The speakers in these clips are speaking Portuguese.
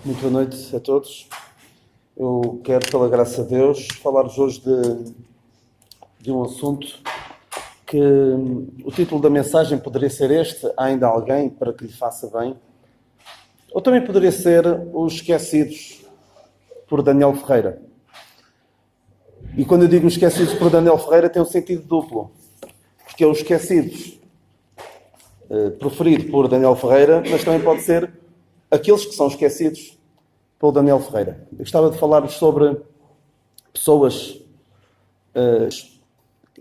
Muito boa noite a todos. Eu quero, pela graça de Deus, falar-vos hoje de um assunto que o título da mensagem poderia ser este: há ainda alguém para que lhe faça bem? Ou também poderia ser Os Esquecidos, por Daniel Ferreira. E quando eu digo Os Esquecidos por Daniel Ferreira, tem um sentido duplo, porque é Os Esquecidos proferido por Daniel Ferreira, mas também pode ser aqueles que são esquecidos pelo Daniel Ferreira. Eu gostava de falar-vos sobre pessoas,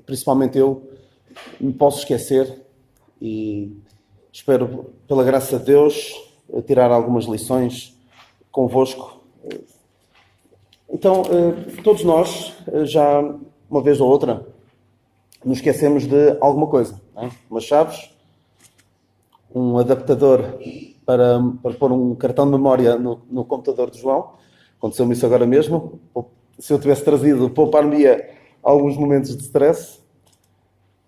principalmente eu, me posso esquecer, e espero, pela graça de Deus, tirar algumas lições convosco. Então, todos nós, já uma vez ou outra, nos esquecemos de alguma coisa, não é? Umas chaves, um adaptador para pôr um cartão de memória no computador de João. Aconteceu-me isso agora mesmo. Se eu tivesse trazido, poupar-me-ia alguns momentos de stress.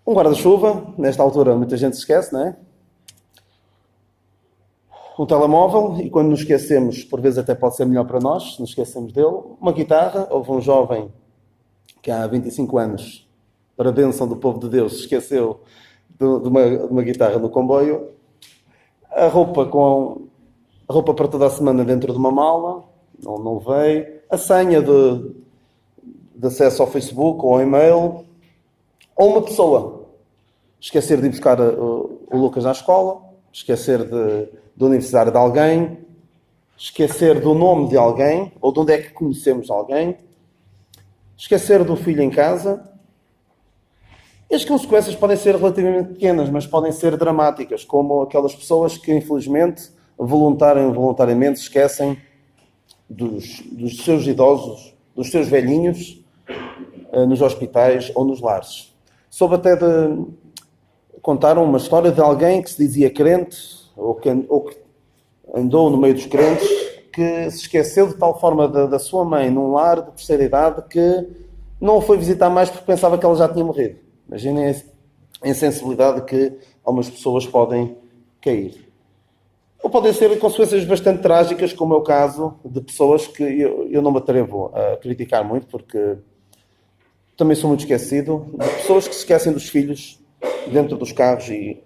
Um guarda-chuva, nesta altura muita gente se esquece, não é? Um telemóvel, e quando nos esquecemos, por vezes até pode ser melhor para nós, se nos esquecemos dele. Uma guitarra. Houve um jovem que há 25 anos, para a bênção do povo de Deus, se esqueceu de uma guitarra no comboio. A roupa para toda a semana dentro de uma mala, não veio. A senha de acesso ao Facebook ou ao e-mail. Ou uma pessoa. Esquecer de ir buscar o Lucas à escola. Esquecer do aniversário de alguém. Esquecer do nome de alguém. Ou de onde é que conhecemos alguém. Esquecer do filho em casa. E as consequências podem ser relativamente pequenas, mas podem ser dramáticas, como aquelas pessoas que, infelizmente, voluntariamente se esquecem dos seus idosos, dos seus velhinhos, nos hospitais ou nos lares. Soube até de contar uma história de alguém que se dizia crente, ou que andou no meio dos crentes, que se esqueceu de tal forma da sua mãe num lar de terceira idade que não a foi visitar mais porque pensava que ela já tinha morrido. Imaginem a insensibilidade que algumas pessoas podem cair. Ou podem ser consequências bastante trágicas, como é o caso de pessoas que eu não me atrevo a criticar muito, porque também sou muito esquecido, de pessoas que se esquecem dos filhos dentro dos carros e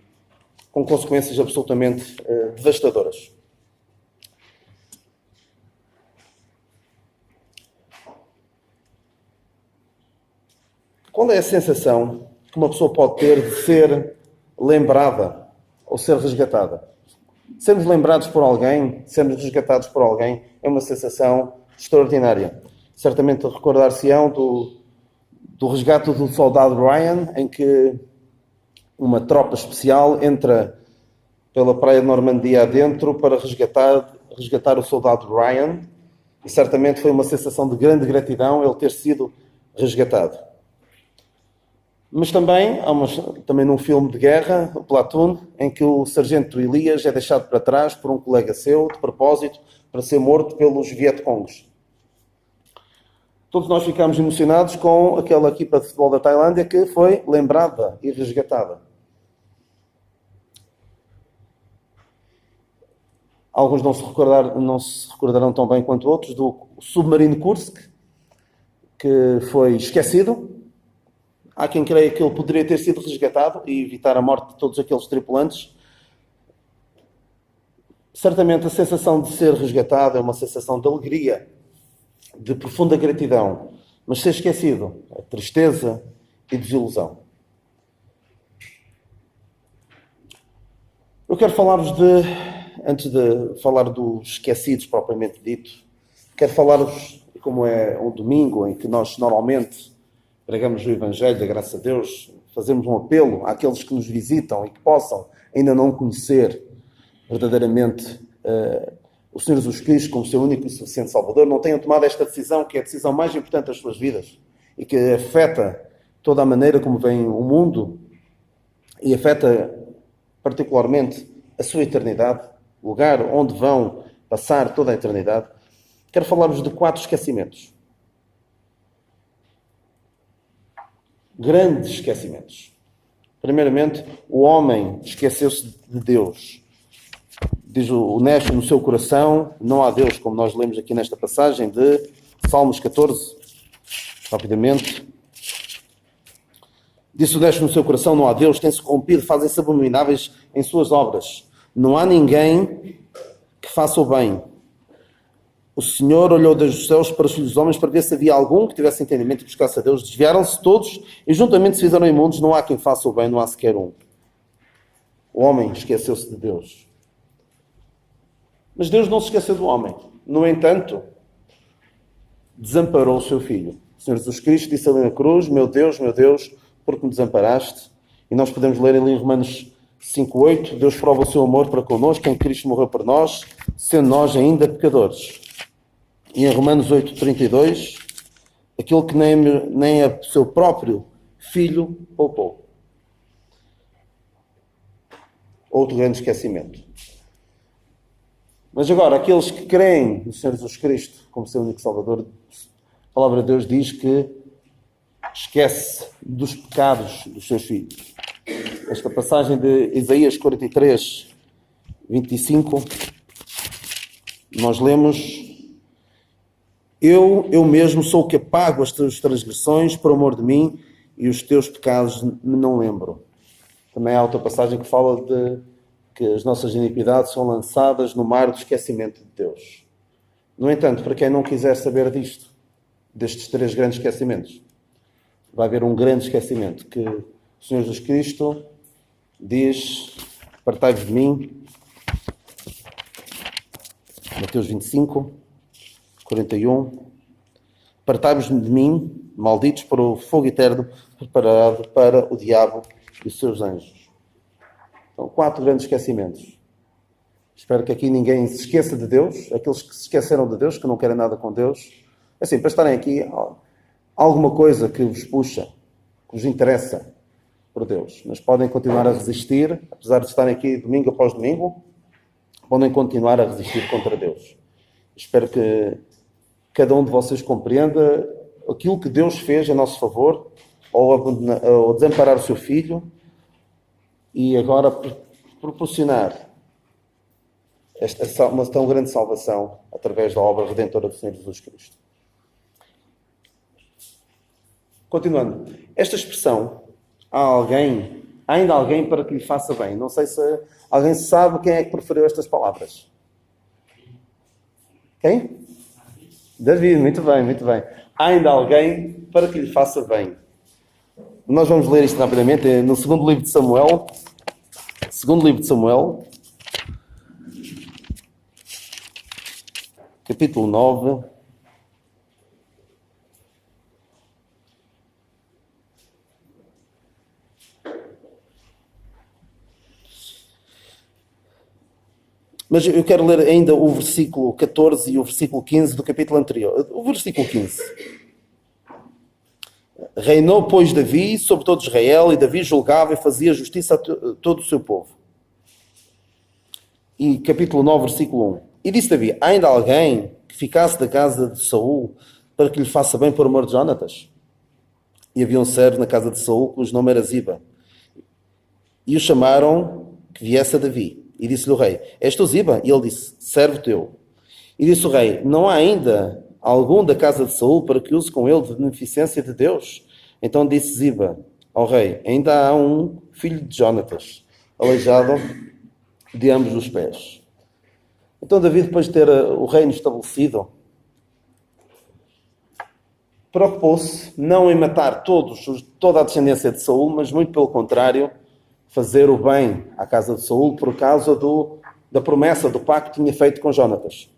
com consequências absolutamente devastadoras. Qual é a sensação que uma pessoa pode ter de ser lembrada ou ser resgatada? Sermos lembrados por alguém, sermos resgatados por alguém, é uma sensação extraordinária. Certamente recordar-se-ão do resgate do soldado Ryan, em que uma tropa especial entra pela praia de Normandia adentro para resgatar o soldado Ryan, e certamente foi uma sensação de grande gratidão ele ter sido resgatado. Mas também, também num filme de guerra, o Platoon, em que o sargento Elias é deixado para trás por um colega seu, de propósito, para ser morto pelos Vietcongs. Todos nós ficámos emocionados com aquela equipa de futebol da Tailândia que foi lembrada e resgatada. Alguns não se recordarão tão bem quanto outros do submarino Kursk, que foi esquecido. Há quem creia que ele poderia ter sido resgatado e evitar a morte de todos aqueles tripulantes. Certamente a sensação de ser resgatado é uma sensação de alegria, de profunda gratidão, mas ser esquecido é tristeza e desilusão. Eu quero falar-vos antes de falar dos esquecidos propriamente dito, quero falar-vos, como é um domingo em que nós normalmente pregamos o Evangelho da graça de Deus, fazemos um apelo àqueles que nos visitam e que possam ainda não conhecer verdadeiramente o Senhor Jesus Cristo como seu único e suficiente Salvador, não tenham tomado esta decisão, que é a decisão mais importante das suas vidas e que afeta toda a maneira como vem o mundo e afeta particularmente a sua eternidade, o lugar onde vão passar toda a eternidade. Quero falar-vos de 4 esquecimentos. Grandes esquecimentos. Primeiramente, o homem esqueceu-se de Deus. diz o honesto no seu coração, não há Deus, como nós lemos aqui nesta passagem de Salmos 14, rapidamente. Diz o honesto no seu coração, não há Deus, tem-se corrompido, fazem-se abomináveis em suas obras. Não há ninguém que faça o bem. O Senhor olhou desde os céus para os filhos dos homens para ver se havia algum que tivesse entendimento e buscasse a Deus. Desviaram-se todos e juntamente se fizeram imundos. Não há quem faça o bem, não há sequer um. O homem esqueceu-se de Deus. Mas Deus não se esqueceu do homem. No entanto, desamparou o seu Filho. O Senhor Jesus Cristo disse ali na cruz, meu Deus, porque me desamparaste? E nós podemos ler ali em Romanos 5:8, Deus prova o seu amor para connosco, em Cristo morreu por nós, sendo nós ainda pecadores. E em Romanos 8:32, aquilo que nem a seu próprio Filho poupou. Outro grande esquecimento. Mas agora, aqueles que creem no Senhor Jesus Cristo como seu único Salvador, a palavra de Deus diz que esquece dos pecados dos seus filhos. Esta passagem de Isaías 43:25, nós lemos: Eu mesmo sou o que apago as tuas transgressões por amor de mim e os teus pecados me não lembro. Também há outra passagem que fala de que as nossas iniquidades são lançadas no mar do esquecimento de Deus. No entanto, para quem não quiser saber disto, destes três grandes esquecimentos, vai haver um grande esquecimento que o Senhor Jesus Cristo diz: apartai-vos de mim. Mateus 25:41. Apartai-vos de mim, malditos, para o fogo eterno preparado para o diabo e os seus anjos. São 4 grandes esquecimentos. Espero que aqui ninguém se esqueça de Deus, aqueles que se esqueceram de Deus, que não querem nada com Deus. Assim, para estarem aqui, alguma coisa que vos puxa, que vos interessa por Deus. Mas podem continuar a resistir, apesar de estarem aqui domingo após domingo, podem continuar a resistir contra Deus. Espero que cada um de vocês compreenda aquilo que Deus fez a nosso favor, ao desamparar o seu Filho, e agora proporcionar uma tão grande salvação através da obra redentora do Senhor Jesus Cristo. Continuando, esta expressão, ainda alguém para que lhe faça bem. Não sei se alguém sabe quem é que preferiu estas palavras. Quem? Davi, muito bem. Ainda alguém para que lhe faça bem. Nós vamos ler isto rapidamente no segundo livro de Samuel. Capítulo 9. Mas eu quero ler ainda o versículo 14 e o versículo 15 do capítulo anterior. O versículo 15. Reinou, pois, Davi sobre todo Israel, e Davi julgava e fazia justiça a todo o seu povo. E capítulo 9, versículo 1. E disse Davi: há ainda alguém que ficasse da casa de Saul para que lhe faça bem por amor de Jonatas? E havia um servo na casa de Saul, cujo nome era Ziba. E o chamaram que viesse a Davi. E disse-lhe o rei: és tu Ziba? E ele disse: servo teu. E disse o rei: não há ainda algum da casa de Saul para que use com ele de beneficência de Deus? Então disse Ziba ao rei: ainda há um filho de Jonatas, aleijado de ambos os pés. Então Davi, depois de ter o reino estabelecido, preocupou-se não em matar toda a descendência de Saul, mas muito pelo contrário, fazer o bem à casa de Saul por causa da promessa do pacto que tinha feito com Jonatas.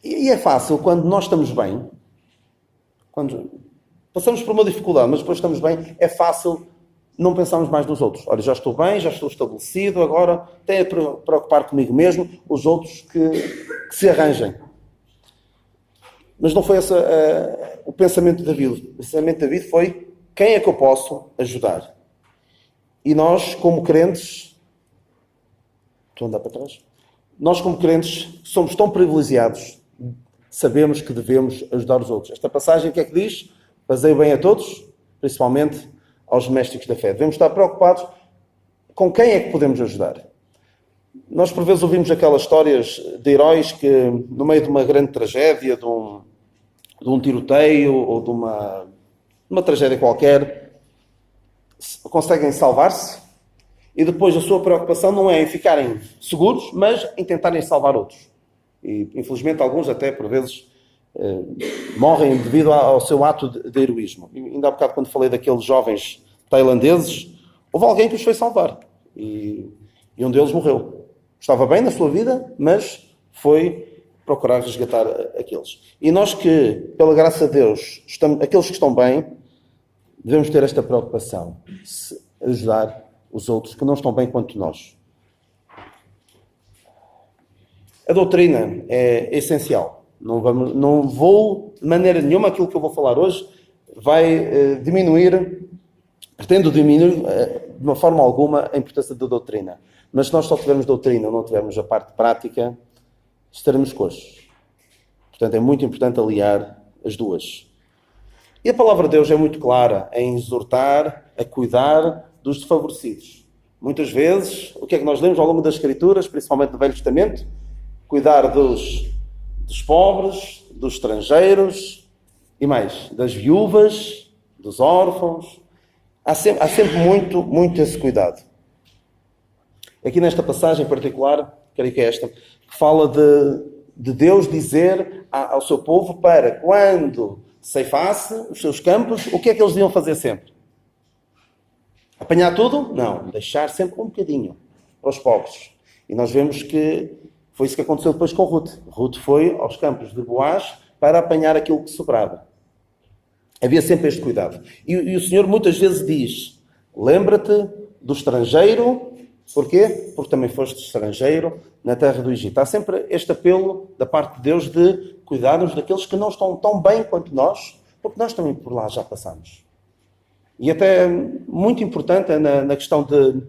E é fácil, quando nós estamos bem, quando passamos por uma dificuldade, mas depois estamos bem, é fácil não pensarmos mais nos outros. Olha, já estou bem, já estou estabelecido, agora tenho a preocupar comigo mesmo, os outros que se arranjem. Mas não foi esse o pensamento de Davi. O pensamento de Davi foi: quem é que eu posso ajudar? E nós, como crentes, estou a andar para trás, nós como crentes somos tão privilegiados, sabemos que devemos ajudar os outros. Esta passagem, o que é que diz? Fazei o bem a todos, principalmente aos domésticos da fé. Devemos estar preocupados com quem é que podemos ajudar? Nós, por vezes, ouvimos aquelas histórias de heróis que, no meio de uma grande tragédia, de um tiroteio ou de uma tragédia qualquer, conseguem salvar-se e depois a sua preocupação não é em ficarem seguros, mas em tentarem salvar outros. E, infelizmente, alguns até, por vezes, morrem devido ao seu ato de heroísmo. E, ainda há bocado, quando falei daqueles jovens tailandeses, houve alguém que os foi salvar. E um deles morreu. Estava bem na sua vida, mas foi procurar resgatar aqueles. E nós que, pela graça de Deus, aqueles que estão bem, devemos ter esta preocupação, de ajudar os outros que não estão bem quanto nós. A doutrina é essencial. Não vou, de maneira nenhuma, aquilo que eu vou falar hoje vai pretendo diminuir de uma forma alguma a importância da doutrina. Mas se nós só tivermos doutrina, não tivermos a parte prática, estaremos coxos. Portanto, é muito importante aliar as duas. E a palavra de Deus é muito clara em exortar, a cuidar dos desfavorecidos. Muitas vezes, o que é que nós lemos ao longo das Escrituras, principalmente no Velho Testamento? Cuidar dos pobres, dos estrangeiros e mais, das viúvas, dos órfãos. Há sempre muito esse cuidado. Aqui nesta passagem em particular, creio que é esta, que fala de Deus dizer ao seu povo para, quando ceifasse os seus campos, o que é que eles deviam fazer sempre? Apanhar tudo? Não. Deixar sempre um bocadinho para os pobres. E nós vemos que foi isso que aconteceu depois com Ruth. Ruth foi aos campos de Boaz para apanhar aquilo que sobrava. Havia sempre este cuidado. E o Senhor muitas vezes diz, lembra-te do estrangeiro. Porquê? Porque também foste estrangeiro na terra do Egito. Há sempre este apelo da parte de Deus de cuidarmos daqueles que não estão tão bem quanto nós, porque nós também por lá já passamos. E até muito importante é na questão de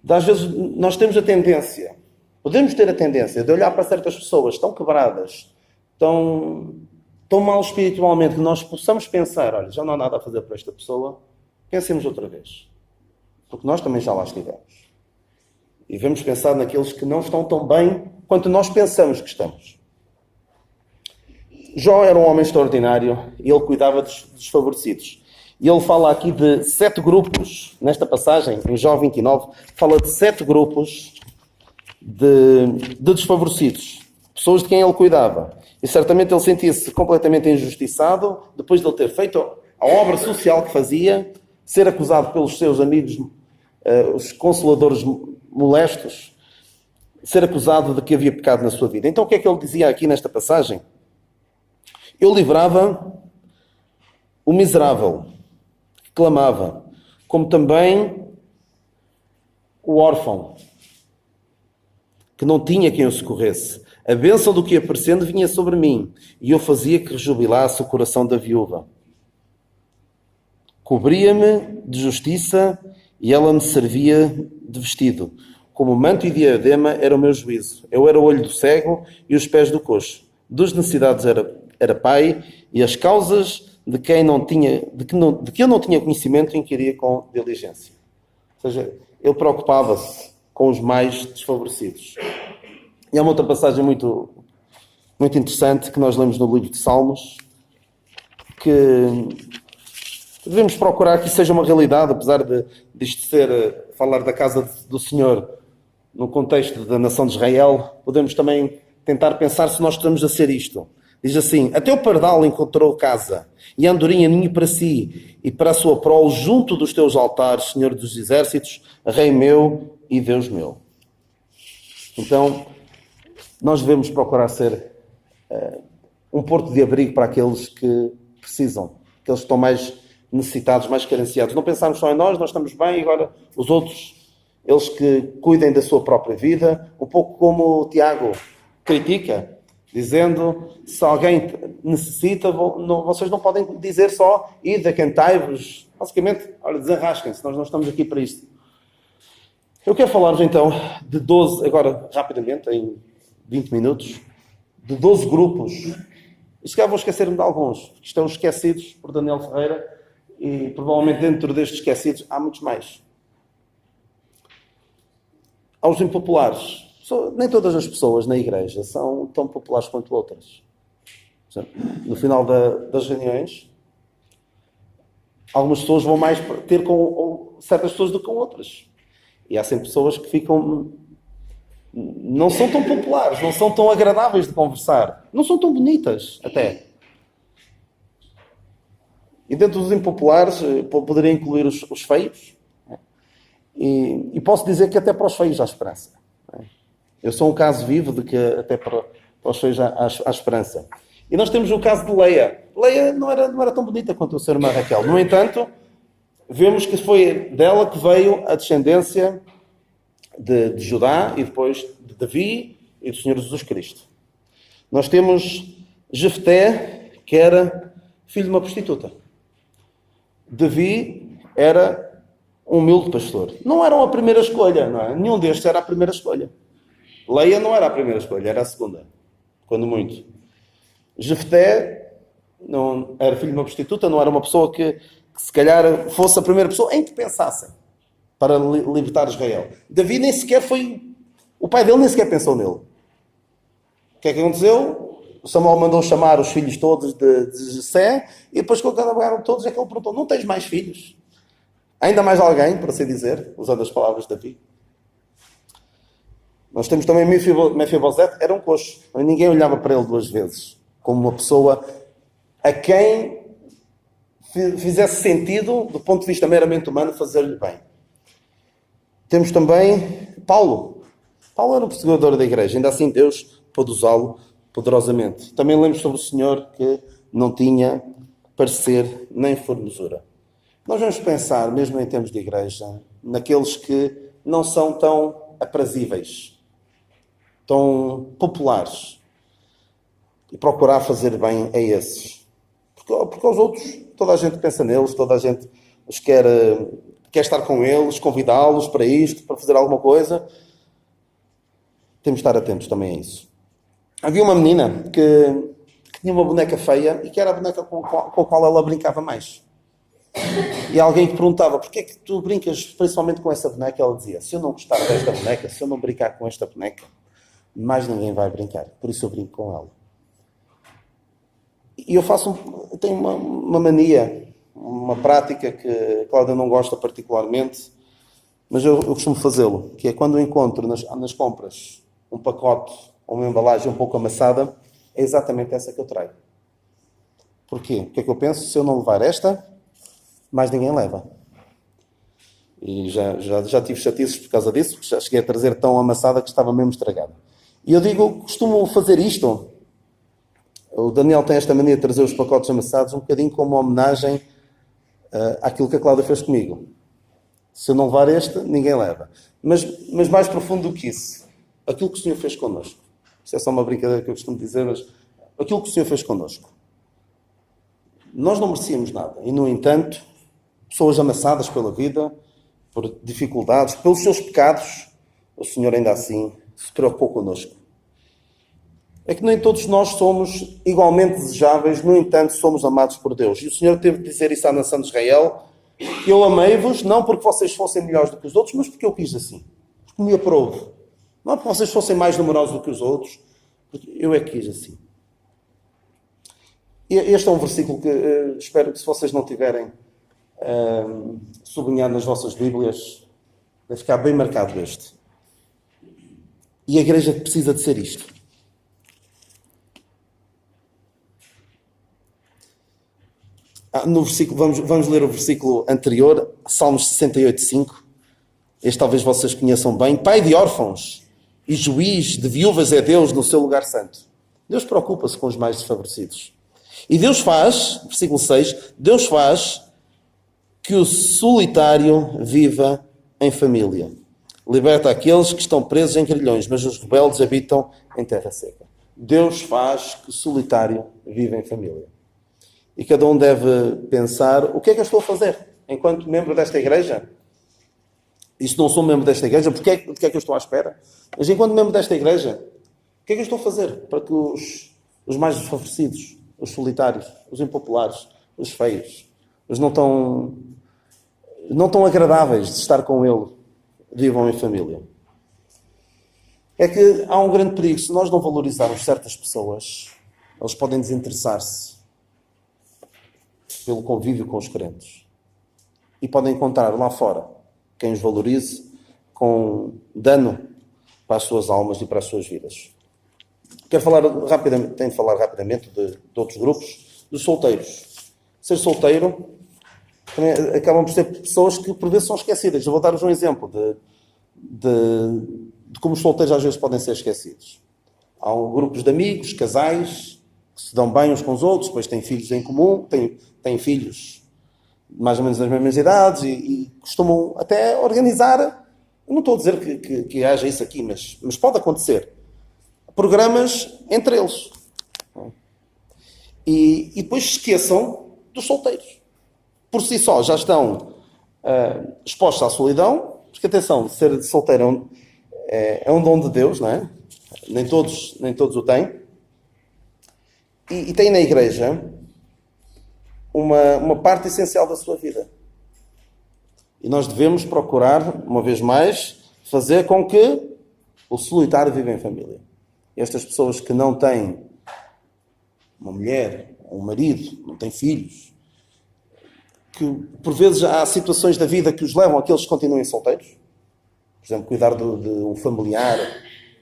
às vezes nós temos a tendência, podemos ter a tendência de olhar para certas pessoas tão quebradas, tão mal espiritualmente, que nós possamos pensar, olha, já não há nada a fazer para esta pessoa, pensemos outra vez. Porque nós também já lá estivemos. E vamos pensar naqueles que não estão tão bem quanto nós pensamos que estamos. Jó era um homem extraordinário e ele cuidava dos desfavorecidos. E ele fala aqui de 7 grupos, nesta passagem, em Jó 29, fala de 7 grupos de desfavorecidos, pessoas de quem ele cuidava. E certamente ele sentia-se completamente injustiçado, depois de ele ter feito a obra social que fazia, ser acusado pelos seus amigos, os consoladores molestos, ser acusado de que havia pecado na sua vida. Então o que é que ele dizia aqui nesta passagem? Eu livrava o miserável, que clamava, como também o órfão, que não tinha quem o socorresse. A bênção do que ia aparecendo vinha sobre mim, e eu fazia que rejubilasse o coração da viúva. Cobria-me de justiça, e ela me servia de vestido. Como manto e diadema era o meu juízo. Eu era o olho do cego e os pés do coxo. Dos necessidades era pai, e as causas de que eu não tinha conhecimento inquiria com diligência. Ou seja, ele preocupava-se com os mais desfavorecidos. E há uma outra passagem muito interessante que nós lemos no livro de Salmos, que devemos procurar que isso seja uma realidade, apesar disto ser falar da casa do Senhor no contexto da nação de Israel. Podemos também tentar pensar se nós estamos a ser isto. Diz assim: até o pardal encontrou casa, e a andorinha ninho para si, e para a sua prole junto dos teus altares, Senhor dos exércitos, Rei meu e Deus meu. Então, nós devemos procurar ser um porto de abrigo para aqueles que precisam, aqueles que estão mais necessitados, mais carenciados. Não pensarmos só em nós estamos bem, e agora os outros, eles que cuidem da sua própria vida, um pouco como o Tiago critica, dizendo, se alguém necessita, vocês não podem dizer só, ide, acantai-vos. Basicamente, olha, desenrasquem-se, nós não estamos aqui para isto. Eu quero falar-vos então de 12, agora rapidamente, em 20 minutos, de 12 grupos. E se calhar vou esquecer-me de alguns, que estão esquecidos por Daniel Ferreira, e provavelmente dentro destes esquecidos há muitos mais. aos impopulares. Nem todas as pessoas na igreja são tão populares quanto outras. No final das reuniões, algumas pessoas vão mais ter com certas pessoas do que com outras. E há sempre pessoas que não são tão populares, não são tão agradáveis de conversar, não são tão bonitas, até. E dentro dos impopulares, poderia incluir os feios. E posso dizer que até para os feios há esperança. Eu sou um caso vivo de que até para os feios há esperança. E nós temos o caso de Leia. Leia não era tão bonita quanto a sua irmã Raquel. No entanto, vemos que foi dela que veio a descendência de Judá e depois de Davi e do Senhor Jesus Cristo. Nós temos Jefté, que era filho de uma prostituta. Davi era um humilde pastor. Não era a primeira escolha, não é? Nenhum destes era a primeira escolha. Leia não era a primeira escolha, era a segunda. Quando muito. Jefté não era filho de uma prostituta, não era uma pessoa que se calhar fosse a primeira pessoa em que pensassem para libertar Israel. Davi nem sequer foi... O pai dele nem sequer pensou nele. O que é que aconteceu? Samuel mandou chamar os filhos todos de Jessé e depois quando acabaram todos é que ele perguntou, não tens mais filhos? Ainda mais alguém, para assim dizer, usando as palavras de Davi. Nós temos também Mefibosete, era um coxo. Ninguém olhava para ele duas vezes. Como uma pessoa a quem fizesse sentido, do ponto de vista meramente humano, fazer-lhe bem. Temos também Paulo. Paulo era um perseguidor da igreja. Ainda assim Deus pôde usá-lo poderosamente. Também lemos sobre o Senhor que não tinha parecer nem formosura. Nós vamos pensar, mesmo em termos de igreja, naqueles que não são tão aprazíveis, tão populares, e procurar fazer bem a esses. Porque aos outros, toda a gente pensa neles, toda a gente os quer estar com eles, convidá-los para isto, para fazer alguma coisa. Temos de estar atentos também a isso. Havia uma menina que tinha uma boneca feia e que era a boneca com a qual ela brincava mais. E alguém que perguntava, porquê é que tu brincas principalmente com essa boneca? Ela dizia, se eu não gostar desta boneca, se eu não brincar com esta boneca, mais ninguém vai brincar. Por isso eu brinco com ela. E eu tenho uma mania, uma prática que a Cláudia não gosta particularmente, mas eu costumo fazê-lo, que é quando eu encontro nas compras um pacote ou uma embalagem um pouco amassada, é exatamente essa que eu trago. Porquê? Porque é que eu penso, se eu não levar esta, mais ninguém leva. E já tive chatices por causa disso, porque já cheguei a trazer tão amassada que estava mesmo estragada. E eu costumo fazer isto. O Daniel tem esta mania de trazer os pacotes amassados um bocadinho como uma homenagem àquilo que a Cláudia fez comigo. Se eu não levar este, ninguém leva. Mas mais profundo do que isso, aquilo que o Senhor fez connosco. Isto é só uma brincadeira que eu costumo dizer, mas aquilo que o Senhor fez connosco. Nós não merecíamos nada. E, no entanto, pessoas amassadas pela vida, por dificuldades, pelos seus pecados, o Senhor ainda assim se preocupou connosco. É que nem todos nós somos igualmente desejáveis, no entanto, somos amados por Deus. E o Senhor teve de dizer isso à nação de Israel, que eu amei-vos, não porque vocês fossem melhores do que os outros, mas porque eu quis assim. Porque me aprouve. Não porque vocês fossem mais numerosos do que os outros, porque eu é que quis assim. E este é um versículo que espero que, se vocês não tiverem sublinhado nas vossas Bíblias, vai ficar bem marcado este. E a igreja precisa de ser isto. No versículo, vamos ler o versículo anterior, Salmos 68:5. Este talvez vocês conheçam bem. Pai de órfãos e juiz de viúvas é Deus no seu lugar santo. Deus preocupa-se com os mais desfavorecidos. E Deus faz, versículo 6, Deus faz que o solitário viva em família. Liberta aqueles que estão presos em grilhões, mas os rebeldes habitam em terra seca. Deus faz que o solitário viva em família. E cada um deve pensar, o que é que eu estou a fazer enquanto membro desta igreja? E se não sou membro desta igreja, de que é que eu estou à espera? Mas enquanto membro desta igreja, o que é que eu estou a fazer para que os mais desfavorecidos, os solitários, os impopulares, os feios, os não tão agradáveis de estar com ele, vivam em família? é que há um grande perigo. Se nós não valorizarmos certas pessoas, eles podem desinteressar-se pelo convívio com os crentes. E podem encontrar lá fora quem os valorize com dano para as suas almas e para as suas vidas. Quero falar rapidamente, tenho de falar rapidamente de outros grupos, dos solteiros. Ser solteiro também acabam por ser pessoas que por vezes são esquecidas. Eu vou dar-vos um exemplo de como os solteiros às vezes podem ser esquecidos. Há grupos de amigos, casais, que se dão bem uns com os outros, depois têm filhos em comum, têm filhos mais ou menos das mesmas idades e costumam até organizar, eu não estou a dizer que haja isso aqui, mas pode acontecer, programas entre eles. E depois esqueçam dos solteiros. Por si só já estão expostos à solidão, porque atenção, ser solteiro é um dom de Deus, não é? Nem todos o têm. E tem na igreja uma parte essencial da sua vida. E nós devemos procurar, uma vez mais, fazer com que o solitário viva em família. Estas pessoas que não têm uma mulher, um marido, não têm filhos, que por vezes há situações da vida que os levam a que eles continuem solteiros. Por exemplo, cuidar de um familiar,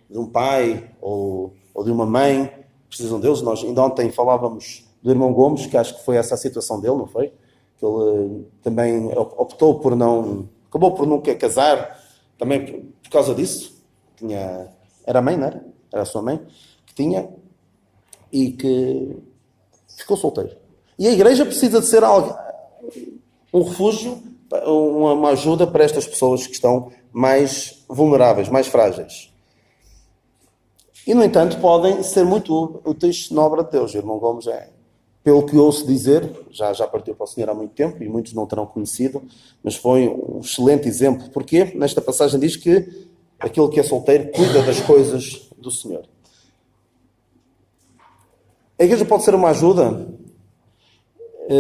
de um pai ou de uma mãe, precisam deles. Nós ainda ontem falávamos do irmão Gomes, que acho que foi essa a situação dele, não foi? Que ele também optou por não... Acabou por nunca casar, também por causa disso. Era a mãe, não era? Era a sua mãe, que tinha, e que ficou solteiro. E a igreja precisa de ser algo, um refúgio, uma ajuda para estas pessoas que estão mais vulneráveis, mais frágeis. E, no entanto, podem ser muito úteis na obra de Deus. O irmão Gomes pelo que ouço dizer, já partiu para o Senhor há muito tempo, e muitos não terão conhecido, mas foi um excelente exemplo. Porquê? Nesta passagem diz que aquele que é solteiro cuida das coisas do Senhor. A igreja pode ser uma ajuda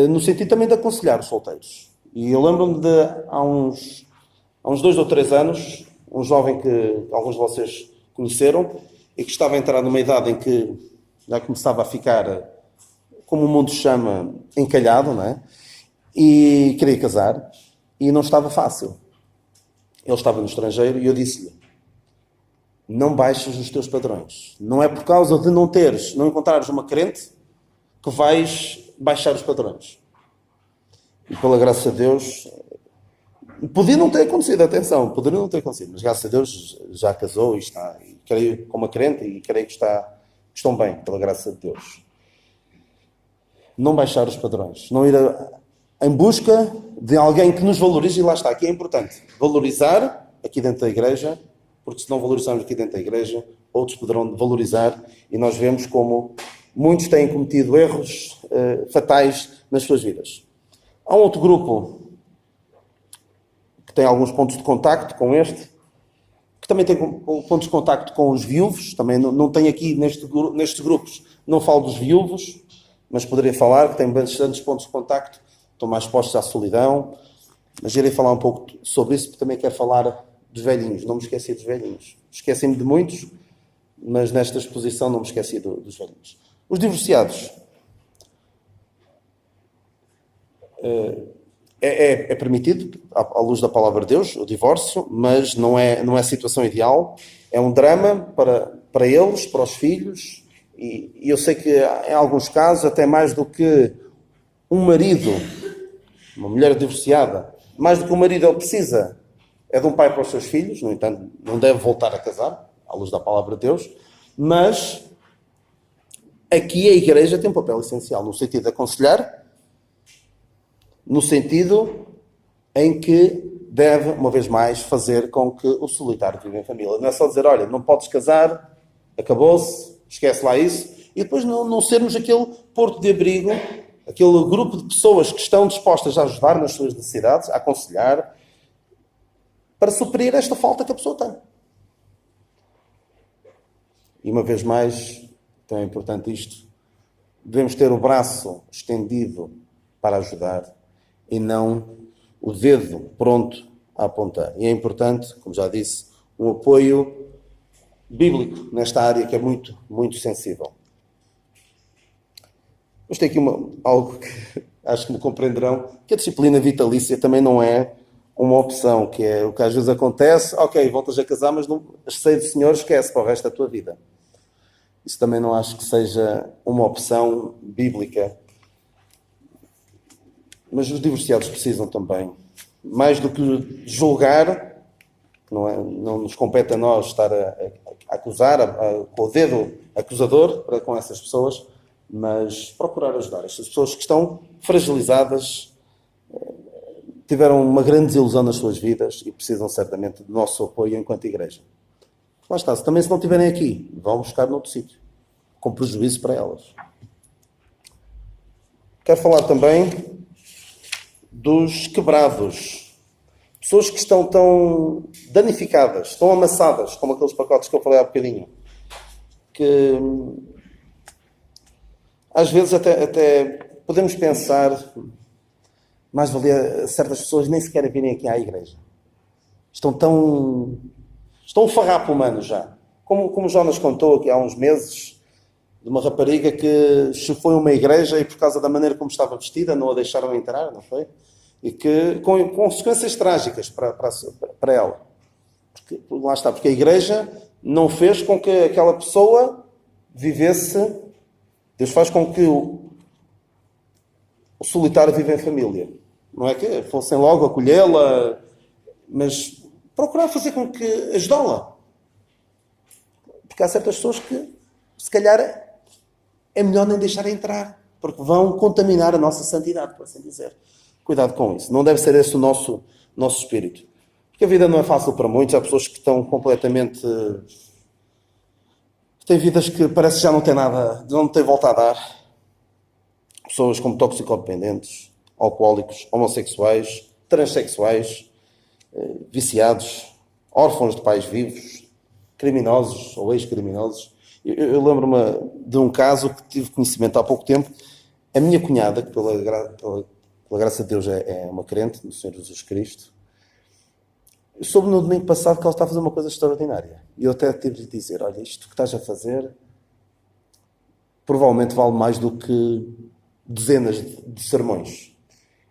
no sentido também de aconselhar os solteiros. E eu lembro-me de, há uns 2 ou 3 anos, um jovem que alguns de vocês conheceram e que estava a entrar numa idade em que já começava a ficar, como o mundo chama, encalhado, não é? E queria casar e não estava fácil. Ele estava no estrangeiro e eu disse-lhe: não baixes os teus padrões. Não é por causa de não encontrares uma crente que vais baixar os padrões. E pela graça de Deus, podia não ter acontecido, atenção, poderia não ter acontecido, mas graças a Deus já casou e está, e creio com uma crente e creio que estão bem, pela graça de Deus. Não baixar os padrões, não ir em busca de alguém que nos valorize, e lá está, aqui é importante, valorizar aqui dentro da igreja, porque se não valorizarmos aqui dentro da igreja, outros poderão valorizar, e nós vemos como muitos têm cometido erros fatais nas suas vidas. Há um outro grupo que tem alguns pontos de contacto com este, que também tem pontos de contacto com os viúvos, também não tem aqui nestes grupos, não falo dos viúvos, mas poderia falar que tem bastantes pontos de contacto, estão mais expostos à solidão, mas irei falar um pouco sobre isso, porque também quero falar dos velhinhos, não me esqueci dos velhinhos. Esqueci-me de muitos, mas nesta exposição não me esqueci dos velhinhos. Os divorciados. É permitido, à luz da palavra de Deus, o divórcio, mas não é a situação ideal. É um drama para eles, para os filhos, e eu sei que em alguns casos, até mais do que um marido, uma mulher divorciada, mais do que um marido ele precisa, é de um pai para os seus filhos, no entanto, não deve voltar a casar, à luz da palavra de Deus, mas aqui a igreja tem um papel essencial, no sentido de aconselhar, no sentido em que deve, uma vez mais, fazer com que o solitário viva em família. Não é só dizer, olha, não podes casar, acabou-se, esquece lá isso, e depois não sermos aquele porto de abrigo, aquele grupo de pessoas que estão dispostas a ajudar nas suas necessidades, a aconselhar, para suprir esta falta que a pessoa tem. E uma vez mais, então é importante isto, devemos ter o braço estendido para ajudar e não o dedo pronto a apontar. E é importante, como já disse, um apoio bíblico nesta área que é muito, muito sensível. Mas tem aqui algo que acho que me compreenderão, que a disciplina vitalícia também não é uma opção, que é o que às vezes acontece, ok, voltas a casar, mas não, a ceia do Senhor esquece para o resto da tua vida. Isso também não acho que seja uma opção bíblica. Mas os divorciados precisam também, mais do que julgar, não nos compete a nós estar a acusar, com o dedo acusador para com essas pessoas, mas procurar ajudar estas pessoas que estão fragilizadas, tiveram uma grande desilusão nas suas vidas e precisam certamente do nosso apoio enquanto igreja. Lá está, também se não estiverem aqui, vão buscar noutro sítio, com prejuízo para elas. Quero falar também dos quebrados. Pessoas que estão tão danificadas, tão amassadas, como aqueles pacotes que eu falei há bocadinho, que às vezes até podemos pensar, mais valia certas pessoas nem sequer virem aqui à igreja. Estão um farrapo humano já. Como Jonas contou aqui há uns meses, de uma rapariga que se foi a uma igreja e por causa da maneira como estava vestida não a deixaram entrar, não foi? E que com consequências trágicas para ela. Lá está, porque a igreja não fez com que aquela pessoa vivesse. Deus faz com que o solitário viva em família. Não é que fossem logo acolhê-la, mas procurar fazer com que ajudá-la. Porque há certas pessoas que, se calhar, é melhor nem deixar entrar, porque vão contaminar a nossa santidade, por assim dizer. Cuidado com isso. Não deve ser esse o nosso espírito. Porque a vida não é fácil para muitos. Há pessoas que estão completamente... têm vidas que parece que já não têm nada, não têm volta a dar. Pessoas como toxicodependentes, alcoólicos, homossexuais, transexuais, viciados, órfãos de pais vivos, criminosos ou ex-criminosos. Eu lembro-me de um caso que tive conhecimento há pouco tempo. A minha cunhada, que pela graça de Deus é uma crente no Senhor Jesus Cristo, soube no domingo passado que ela está a fazer uma coisa extraordinária. E eu até tive de dizer, olha, isto que estás a fazer provavelmente vale mais do que dezenas de sermões.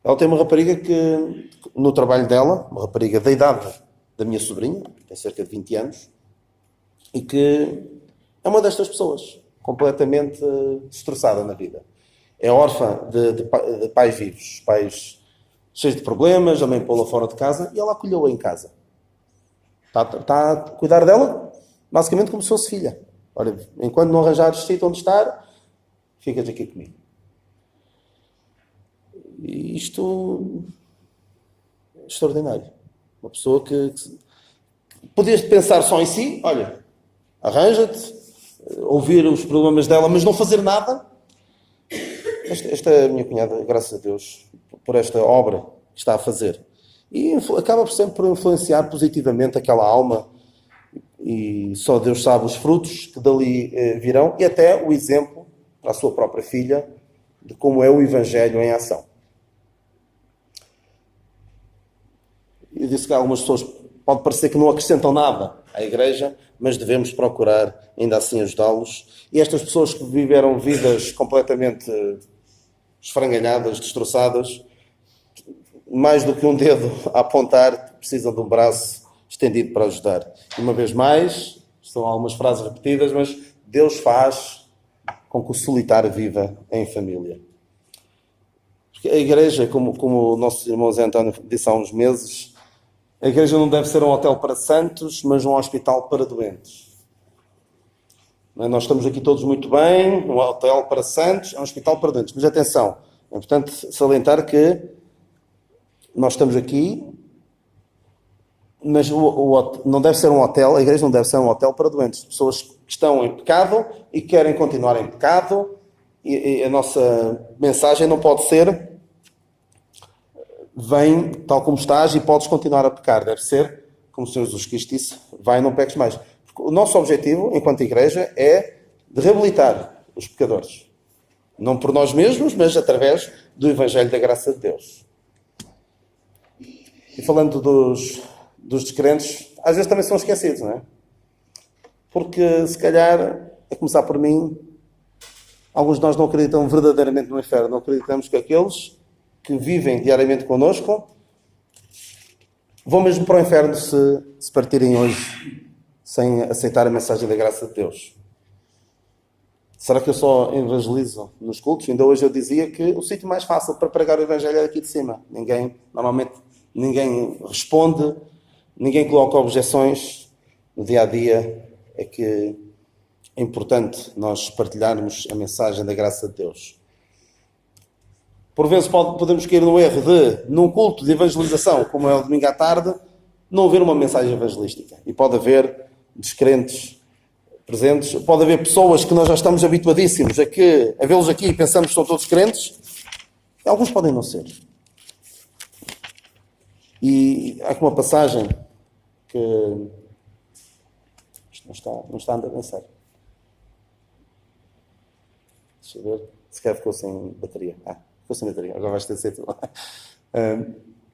Ela tem uma rapariga que, no trabalho dela, uma rapariga da idade da minha sobrinha, tem cerca de 20 anos, e que é uma destas pessoas, completamente destroçada na vida. É órfã de pais vivos, pais cheios de problemas, a mãe pô-la fora de casa, e ela acolheu-a em casa. Está a cuidar dela, basicamente como se fosse filha. Olha, enquanto não arranjares sítio onde estar, ficas aqui comigo. E isto é extraordinário. Uma pessoa que podias pensar só em si, olha, arranja-te, ouvir os problemas dela, mas não fazer nada. Esta é a minha cunhada, graças a Deus, por esta obra que está a fazer. E acaba sempre por influenciar positivamente aquela alma, e só Deus sabe os frutos que dali virão, e até o exemplo para a sua própria filha de como é o Evangelho em ação. Eu disse que algumas pessoas pode parecer que não acrescentam nada à igreja, mas devemos procurar ainda assim ajudá-los. E estas pessoas que viveram vidas completamente esfrangalhadas, destroçadas, mais do que um dedo a apontar, precisam de um braço estendido para ajudar. E uma vez mais, são algumas frases repetidas, mas Deus faz com que o solitário viva em família. Porque a igreja, como o nosso irmão Zé António disse há uns meses, a igreja não deve ser um hotel para santos, mas um hospital para doentes. Nós estamos aqui todos muito bem, um hotel para santos, é um hospital para doentes. Mas atenção, é importante salientar que nós estamos aqui, mas não deve ser um hotel, a igreja não deve ser um hotel para doentes. Pessoas que estão em pecado e querem continuar em pecado, e a nossa mensagem não pode ser vem tal como estás e podes continuar a pecar. Deve ser, como o Senhor Jesus Cristo disse, vai e não peques mais. Porque o nosso objetivo, enquanto igreja, é de reabilitar os pecadores. Não por nós mesmos, mas através do Evangelho da graça de Deus. E falando dos descrentes, às vezes também são esquecidos, não é? Porque, se calhar, a começar por mim, alguns de nós não acreditam verdadeiramente no inferno. Não acreditamos que aqueles que vivem diariamente connosco vão mesmo para o inferno se partirem hoje sem aceitar a mensagem da graça de Deus. Será que eu só evangelizo nos cultos? Ainda hoje eu dizia que o sítio mais fácil para pregar o evangelho é aqui de cima. Normalmente ninguém responde, ninguém coloca objeções. No dia a dia é que é importante nós partilharmos a mensagem da graça de Deus. Por vezes podemos cair no erro de, num culto de evangelização, como é o domingo à tarde, não haver uma mensagem evangelística. E pode haver descrentes presentes, pode haver pessoas que nós já estamos habituadíssimos a vê-los aqui e pensamos que são todos crentes. Alguns podem não ser. E há aqui uma passagem que... Isto não está a andar bem sério. Deixa eu ver. Se calhar ficou sem bateria. Ficou sem bateria. Agora vais ter de ser tu.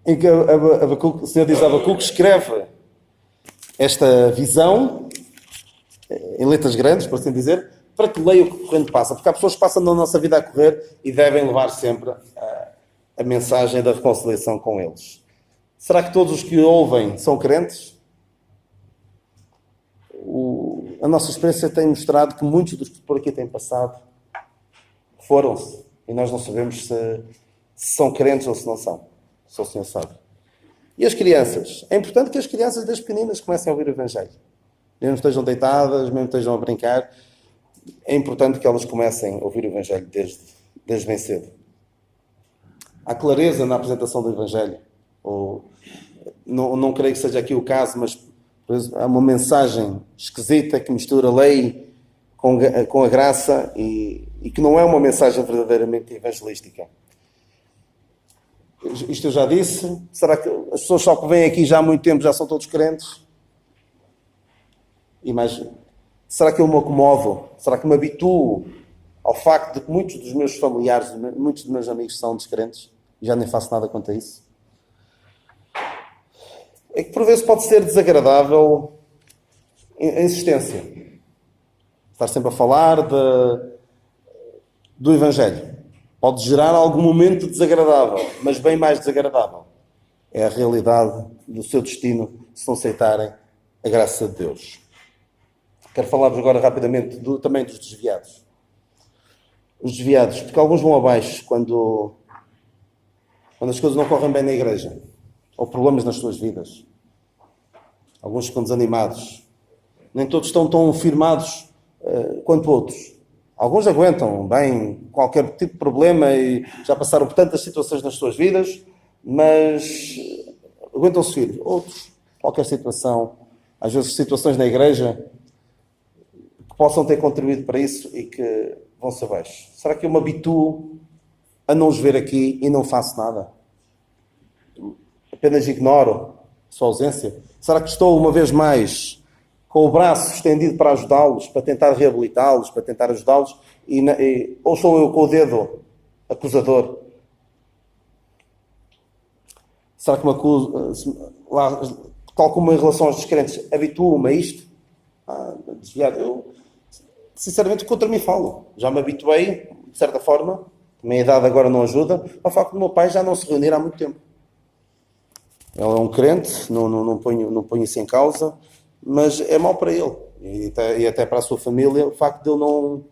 Em que o Senhor diz a Abacuque, escreve esta visão em letras grandes, por assim dizer, para que leia o que o corrente passa. Porque há pessoas que passam na nossa vida a correr e devem levar sempre a mensagem da reconciliação com eles. Será que todos os que ouvem são crentes? A nossa experiência tem mostrado que muitos dos que por aqui têm passado foram-se. E nós não sabemos se são crentes ou se não são. Só o Senhor sabe. E as crianças? É importante que as crianças desde pequeninas comecem a ouvir o Evangelho. Mesmo estejam deitadas, mesmo estejam a brincar, é importante que elas comecem a ouvir o Evangelho desde bem cedo. Há clareza na apresentação do Evangelho. Não creio que seja aqui o caso, mas há uma mensagem esquisita que mistura lei com a graça e que não é uma mensagem verdadeiramente evangelística. Isto eu já disse. Será que as pessoas só que vêm aqui já há muito tempo já são todos crentes? Será que eu me acomodo? Será que me habituo ao facto de que muitos dos meus familiares, muitos dos meus amigos são descrentes e já nem faço nada quanto a isso? É que por vezes pode ser desagradável a insistência. Estar sempre a falar do Evangelho. Pode gerar algum momento desagradável, mas bem mais desagradável. É a realidade do seu destino se não aceitarem a graça de Deus. Quero falar-vos agora rapidamente também dos desviados. Os desviados, porque alguns vão abaixo quando as coisas não correm bem na igreja, ou problemas nas suas vidas. Alguns ficam desanimados. Nem todos estão tão firmados quanto outros. Alguns aguentam bem qualquer tipo de problema e já passaram por tantas situações nas suas vidas, mas aguentam-se firmes. Outros, qualquer situação, às vezes situações na igreja, que possam ter contribuído para isso e que vão-se abaixo. Será que eu me habituo a não os ver aqui e não faço nada? Apenas ignoro a sua ausência? Será que estou, uma vez mais, com o braço estendido para ajudá-los, para tentar reabilitá-los, para tentar ajudá-los, ou sou eu com o dedo acusador? Será que me acuso, tal como em relação aos descrentes, habituo-me a isto? Desviado. Eu, sinceramente, contra mim falo. Já me habituei, de certa forma, a minha idade agora não ajuda, ao facto do meu pai já não se reunir há muito tempo. Ele é um crente, não ponho isso em causa, mas é mau para ele e até para a sua família o facto de ele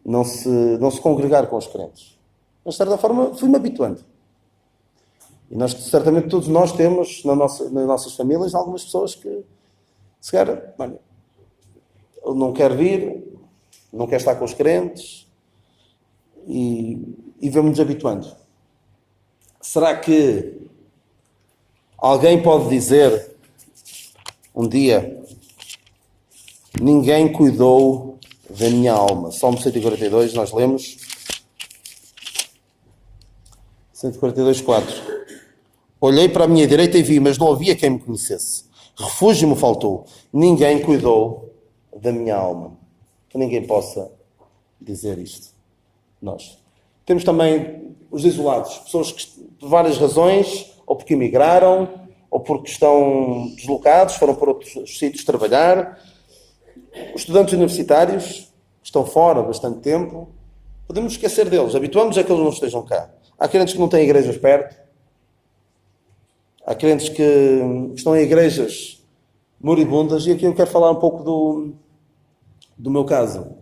não se congregar com os crentes. Mas, de certa forma, fui-me habituando. E nós, certamente, todos nós temos nas nossas famílias algumas pessoas que, se calhar, ele não quer vir, não quer estar com os crentes e vamos-nos habituando. Será que alguém pode dizer um dia: ninguém cuidou da minha alma? Salmo 142, nós lemos 142, 4. Olhei para a minha direita e vi, mas não havia quem me conhecesse. Refúgio me faltou. Ninguém cuidou da minha alma. Que ninguém possa dizer isto. Nós. Temos também os isolados. Pessoas que, por várias razões, ou porque emigraram, ou porque estão deslocados, foram para outros sítios trabalhar, Os estudantes universitários estão fora há bastante tempo. Podemos esquecer deles. Habituamos a que eles não estejam cá. Há crentes que não têm igrejas perto. Há crentes que estão em igrejas moribundas. E aqui eu quero falar um pouco do meu caso.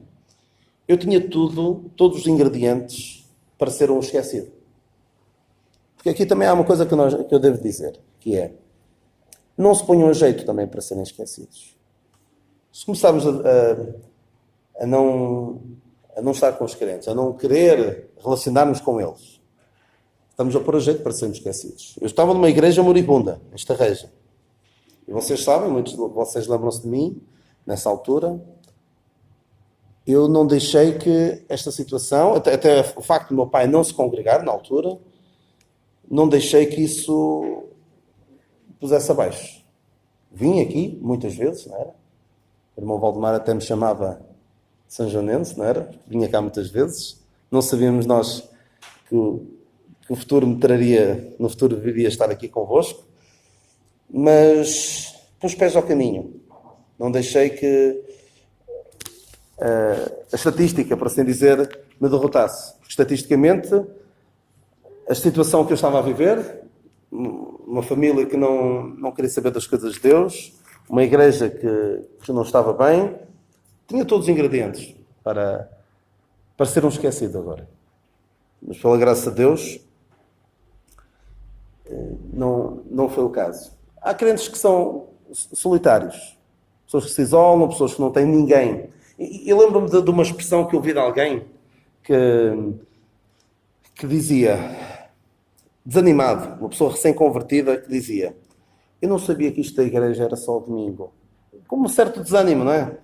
Eu tinha todos os ingredientes para ser um esquecido. Porque aqui também há uma coisa que eu devo dizer, que é, não se ponham a jeito também para serem esquecidos. Se começarmos a não estar com os crentes, a não querer relacionar-nos com eles, estamos a pôr a jeito para sermos esquecidos. Eu estava numa igreja moribunda, em Estarreja. E vocês sabem, muitos de vocês lembram-se de mim, nessa altura. Eu não deixei que esta situação, até o facto do meu pai não se congregar na altura, não deixei que isso pusesse abaixo. Vim aqui, muitas vezes, não era? O irmão Valdemar até me chamava sanjonense, não era? Vinha cá muitas vezes. Não sabíamos nós que o futuro me traria, no futuro viria estar aqui convosco. Mas pus os pés ao caminho. Não deixei que a estatística, por assim dizer, me derrotasse. Porque, estatisticamente, a situação que eu estava a viver, uma família que não queria saber das coisas de Deus, uma igreja que não estava bem, tinha todos os ingredientes para ser um esquecido agora. Mas, pela graça de Deus, não foi o caso. Há crentes que são solitários, pessoas que se isolam, pessoas que não têm ninguém. E eu lembro-me de uma expressão que eu ouvi de alguém que dizia, desanimado, uma pessoa recém-convertida, que dizia: eu não sabia que isto da igreja era só o domingo. Com um certo desânimo, não é?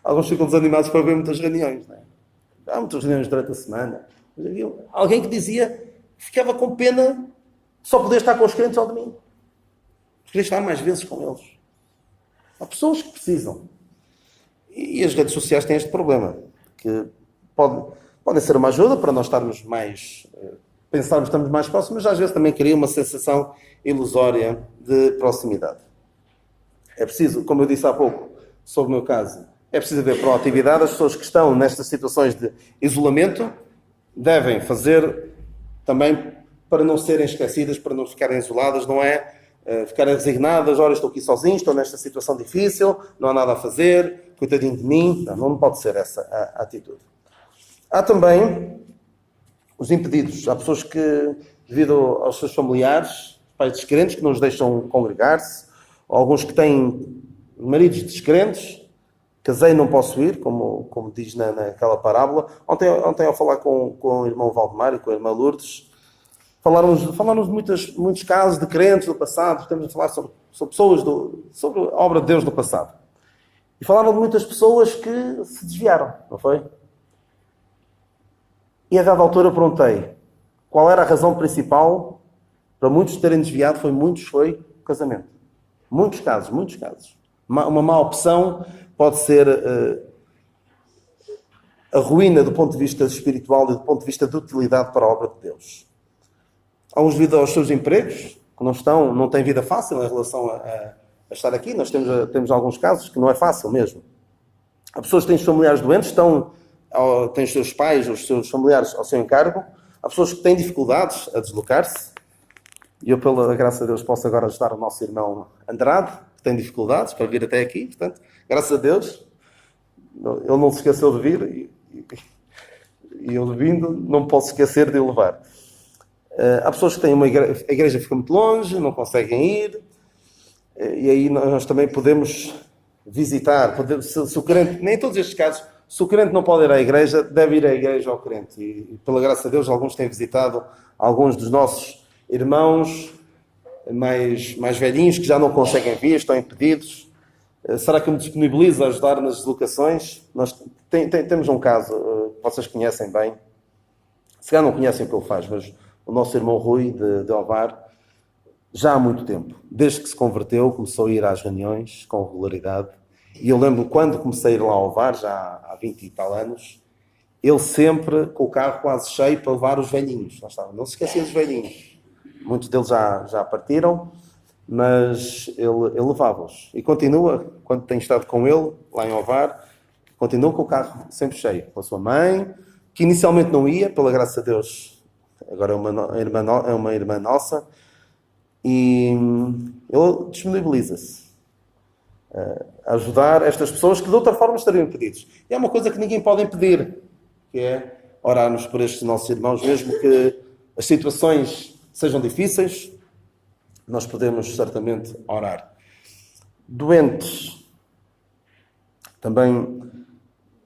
Alguns ficam desanimados para ver muitas reuniões, não é? Há muitas reuniões durante a semana. Mas havia alguém que dizia que ficava com pena de só poder estar com os crentes ao domingo. Queria estar mais vezes com eles. Há pessoas que precisam. E as redes sociais têm este problema, que podem ser uma ajuda para nós estarmos mais, pensarmos que estamos mais próximos, mas às vezes também cria uma sensação ilusória de proximidade. É preciso, como eu disse há pouco, sobre o meu caso, é preciso haver proatividade. As pessoas que estão nestas situações de isolamento devem fazer também para não serem esquecidas, para não ficarem isoladas, não é ficarem resignadas, ora, estou aqui sozinho, estou nesta situação difícil, não há nada a fazer, coitadinho de mim. Não pode ser essa a atitude. Há também os impedidos. Há pessoas que, devido aos seus familiares, pais descrentes, que não os deixam congregar-se, ou alguns que têm maridos descrentes, casei não posso ir, como diz naquela parábola. Ontem ao falar com o irmão Valdemar e com a irmã Lourdes, Falámos de muitos casos de crentes do passado. Estamos a falar sobre pessoas, sobre a obra de Deus no passado. E falaram de muitas pessoas que se desviaram, não foi? E a dada altura eu perguntei qual era a razão principal para muitos terem desviado. Foi o casamento. Muitos casos. Uma má opção pode ser a ruína do ponto de vista espiritual e do ponto de vista de utilidade para a obra de Deus. Alguns devido aos seus empregos, que não têm vida fácil em relação a estar aqui. Nós temos alguns casos que não é fácil mesmo. Há pessoas que têm os familiares doentes, têm os seus pais, os seus familiares ao seu encargo. Há pessoas que têm dificuldades a deslocar-se. E eu, pela graça de Deus, posso agora ajudar o nosso irmão Andrade, que tem dificuldades para vir até aqui. Portanto, graças a Deus, ele não se esqueceu de vir e eu vindo, não posso esquecer de o levar. Há pessoas que têm a igreja fica muito longe, não conseguem ir, e aí nós também podemos visitar. Se o crente, nem em todos estes casos, se o crente não pode ir à igreja, deve ir à igreja ao crente. E pela graça de Deus, alguns têm visitado alguns dos nossos irmãos mais velhinhos que já não conseguem vir, estão impedidos. Será que eu me disponibilizo a ajudar nas deslocações? Nós temos um caso que vocês conhecem bem. Se calhar não conhecem o que ele faz, mas o nosso irmão Rui, de Ovar, já há muito tempo, desde que se converteu, começou a ir às reuniões com regularidade. E eu lembro quando comecei a ir lá ao Ovar, já há 20 e tal anos, ele sempre com o carro quase cheio para levar os velhinhos. Não se esquecia dos velhinhos. Muitos deles já partiram. mas ele levava-os. E continua, quando tem estado com ele, lá em Ovar, continua com o carro sempre cheio. Com a sua mãe, que inicialmente não ia, pela graça de Deus, agora é uma irmã nossa, e ele disponibiliza-se a ajudar estas pessoas que de outra forma estariam impedidos. E é uma coisa que ninguém pode impedir, que é orarmos por estes nossos irmãos, mesmo que as situações sejam difíceis, nós podemos certamente orar. Doentes, também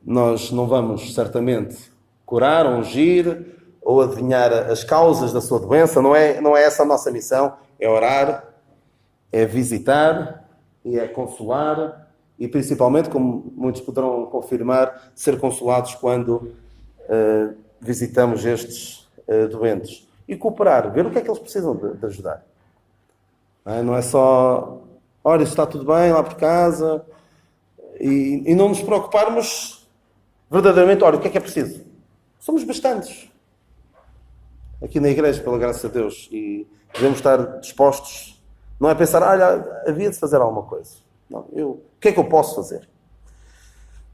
nós não vamos certamente curar, ungir ou adivinhar as causas da sua doença, não é essa a nossa missão, é orar, é visitar e é consolar e principalmente, como muitos poderão confirmar, ser consolados quando visitamos estes doentes e cooperar, ver o que é que eles precisam de ajudar. Não é só, olha, está tudo bem lá por casa e não nos preocuparmos verdadeiramente, olha, o que é preciso? Somos bastantes aqui na igreja, pela graça de Deus, e devemos estar dispostos, não é pensar, olha, havia de fazer alguma coisa. Não, o que é que eu posso fazer?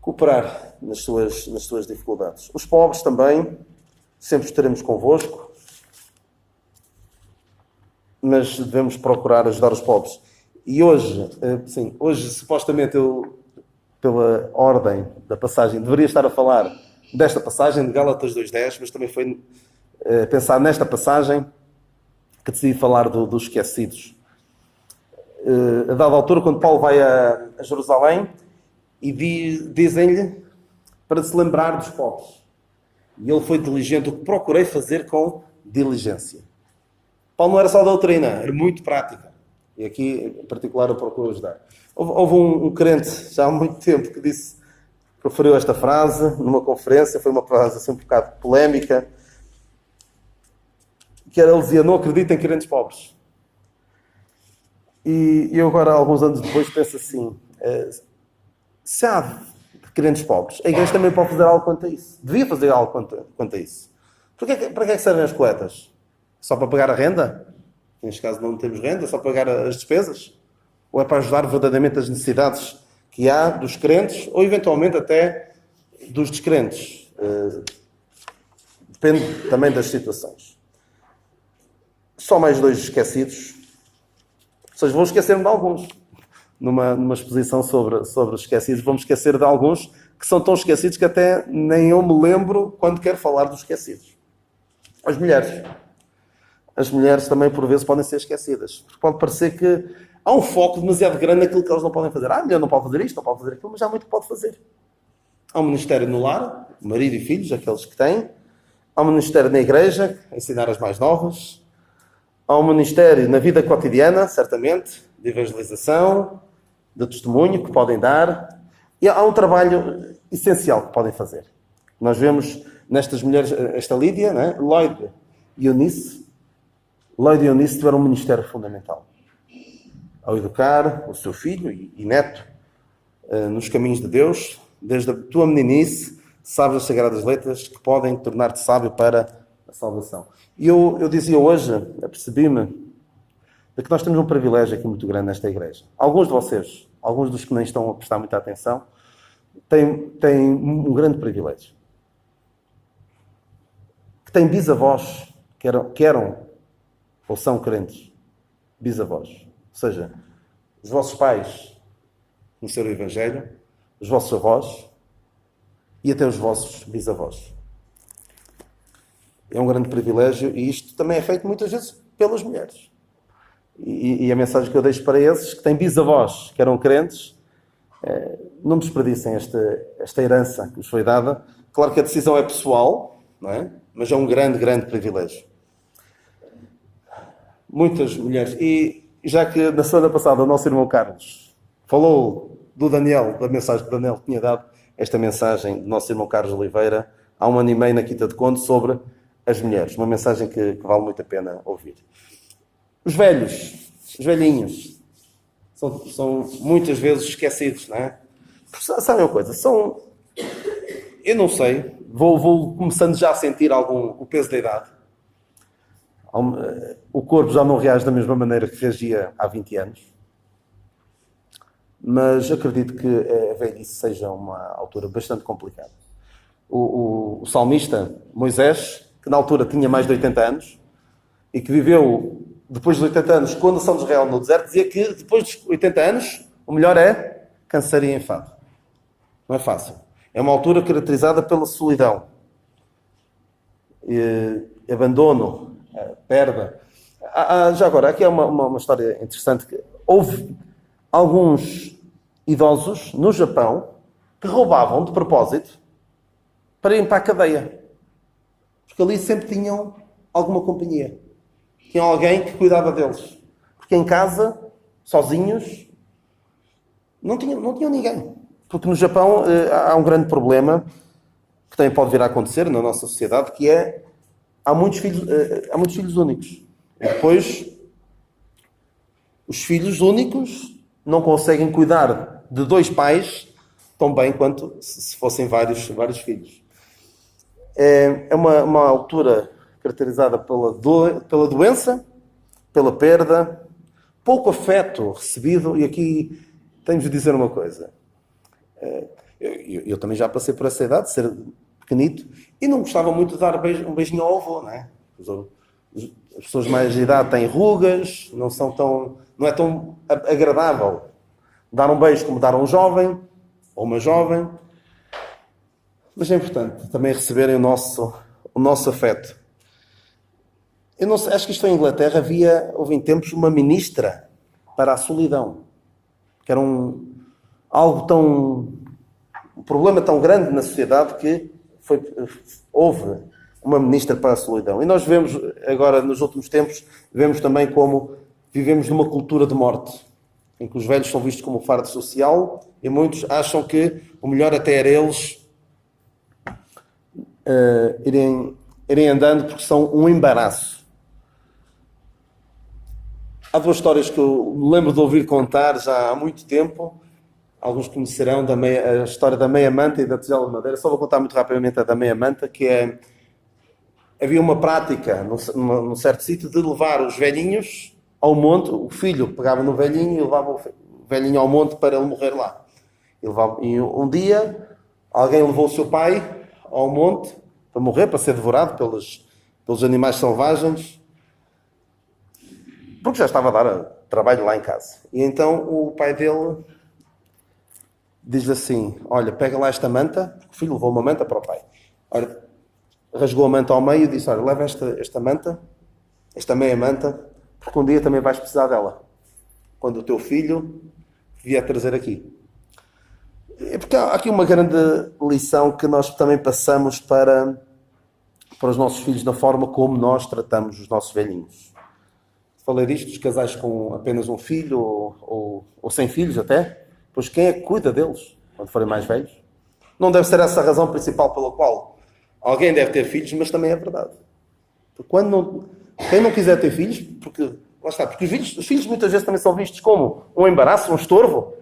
Cooperar nas suas dificuldades. Os pobres também, sempre estaremos convosco, mas devemos procurar ajudar os pobres. E hoje, supostamente eu, pela ordem da passagem, deveria estar a falar desta passagem de Gálatas 2:10, mas também foi pensar nesta passagem que decidi falar dos esquecidos. A dada altura, quando Paulo vai a Jerusalém e dizem-lhe para se lembrar dos pobres. E ele foi diligente, o que procurei fazer com diligência. Paulo não era só doutrina, era muito prática. E aqui, em particular, eu procuro ajudar. Houve um crente, já há muito tempo, que proferiu esta frase numa conferência, foi uma frase assim um bocado polémica, que ele dizia, não acredito em crentes pobres. E eu agora, alguns anos depois, penso assim, se há crentes pobres, a igreja também pode fazer algo quanto a isso. Devia fazer algo quanto a isso. Para que é que servem as coletas? Só para pagar a renda? Neste caso não temos renda, só para pagar as despesas? Ou é para ajudar verdadeiramente as necessidades que há dos crentes, ou eventualmente até dos descrentes? Depende também das situações. Só mais 2 esquecidos. Ou seja, vou esquecer-me de alguns. Numa exposição sobre os esquecidos, vamos esquecer de alguns que são tão esquecidos que até nem eu me lembro quando quero falar dos esquecidos. As mulheres. As mulheres também, por vezes, podem ser esquecidas. Porque pode parecer que há um foco demasiado grande naquilo que elas não podem fazer. A mulher não pode fazer isto, não pode fazer aquilo, mas há muito que pode fazer. Há um ministério no lar, marido e filhos, aqueles que têm. Há um ministério na igreja, ensinar as mais novas. Há um ministério na vida cotidiana, certamente, de evangelização, de testemunho que podem dar. E há um trabalho essencial que podem fazer. Nós vemos nestas mulheres, esta Lídia, né? Lloyd e Eunice tiveram um ministério fundamental. Ao educar o seu filho e neto nos caminhos de Deus, desde a tua meninice, sabes as Sagradas Letras que podem tornar-te sábio para a salvação. E eu dizia hoje, apercebi-me, de que nós temos um privilégio aqui muito grande nesta igreja. Alguns de vocês, alguns dos que nem estão a prestar muita atenção, têm um grande privilégio. Que têm bisavós que eram ou são crentes. Bisavós. Ou seja, os vossos pais conheceram o Evangelho, os vossos avós e até os vossos bisavós. É um grande privilégio e isto também é feito muitas vezes pelas mulheres. E a mensagem que eu deixo para esses que têm bisavós que eram crentes, não desperdicem esta herança que nos foi dada. Claro que a decisão é pessoal, não é? Mas é um grande, grande privilégio. Muitas mulheres. E já que na semana passada o nosso irmão Carlos falou do Daniel, da mensagem que o Daniel tinha dado, esta mensagem do nosso irmão Carlos Oliveira, há um ano e meio na Quinta de Conde sobre as mulheres. Uma mensagem que vale muito a pena ouvir. Os velhos, os velhinhos, são muitas vezes esquecidos, não é? Sabem uma coisa? Eu não sei, vou começando já a sentir o peso da idade. O corpo já não reage da mesma maneira que reagia há 20 anos. Mas acredito que a velhice seja uma altura bastante complicada. O salmista Moisés, que na altura tinha mais de 80 anos, e que viveu depois dos 80 anos com a nação de Israel no deserto, dizia que depois dos 80 anos o melhor é cansaria e enfado. Não é fácil. É uma altura caracterizada pela solidão, abandono, perda. Já agora, aqui é uma história interessante. Que houve alguns idosos no Japão que roubavam de propósito para irem para a cadeia. Porque ali sempre tinham alguma companhia. Tinham alguém que cuidava deles. Porque em casa, sozinhos, não tinham ninguém. Porque no Japão há um grande problema que também pode vir a acontecer na nossa sociedade, que é há muitos filhos únicos. E depois, os filhos únicos não conseguem cuidar de dois pais tão bem quanto se fossem vários filhos. É uma altura caracterizada pela doença, pela perda, pouco afeto recebido. E aqui tenho de dizer uma coisa. Eu também já passei por essa idade, de ser pequenito, e não gostava muito de dar um beijinho ao avô, não é? As pessoas mais de idade têm rugas, não é tão agradável dar um beijo como dar a um jovem ou uma jovem. Mas é importante também receberem o nosso afeto. Eu não sei, acho que isto em Inglaterra houve em tempos uma ministra para a solidão, que era um problema tão grande na sociedade que houve uma ministra para a solidão. E nós vemos agora, nos últimos tempos, vemos também como vivemos numa cultura de morte, em que os velhos são vistos como fardo social e muitos acham que o melhor até era eles irem andando porque são um embaraço. Há duas histórias que eu me lembro de ouvir contar já há muito tempo. Alguns conhecerão a história da meia manta e da tigela de madeira. Só vou contar muito rapidamente a da meia manta, que é... Havia uma prática num certo sítio de levar os velhinhos ao monte. O filho pegava no velhinho e levava o velhinho ao monte para ele morrer lá. E um dia alguém levou o seu pai ao monte para morrer, para ser devorado pelos animais selvagens, porque já estava a dar trabalho lá em casa. E então o pai dele diz-lhe assim: olha, pega lá esta manta, porque o filho levou uma manta para o pai. Ora, rasgou a manta ao meio e disse: olha, leva esta manta, esta meia manta, porque um dia também vais precisar dela, quando o teu filho vier trazer aqui. É porque há aqui uma grande lição que nós também passamos para os nossos filhos, na forma como nós tratamos os nossos velhinhos. Falei disto, dos casais com apenas um filho ou sem filhos até, pois quem é que cuida deles quando forem mais velhos? Não deve ser essa a razão principal pela qual alguém deve ter filhos, mas também é verdade. Porque quem não quiser ter filhos, porque os filhos muitas vezes também são vistos como um embaraço, um estorvo.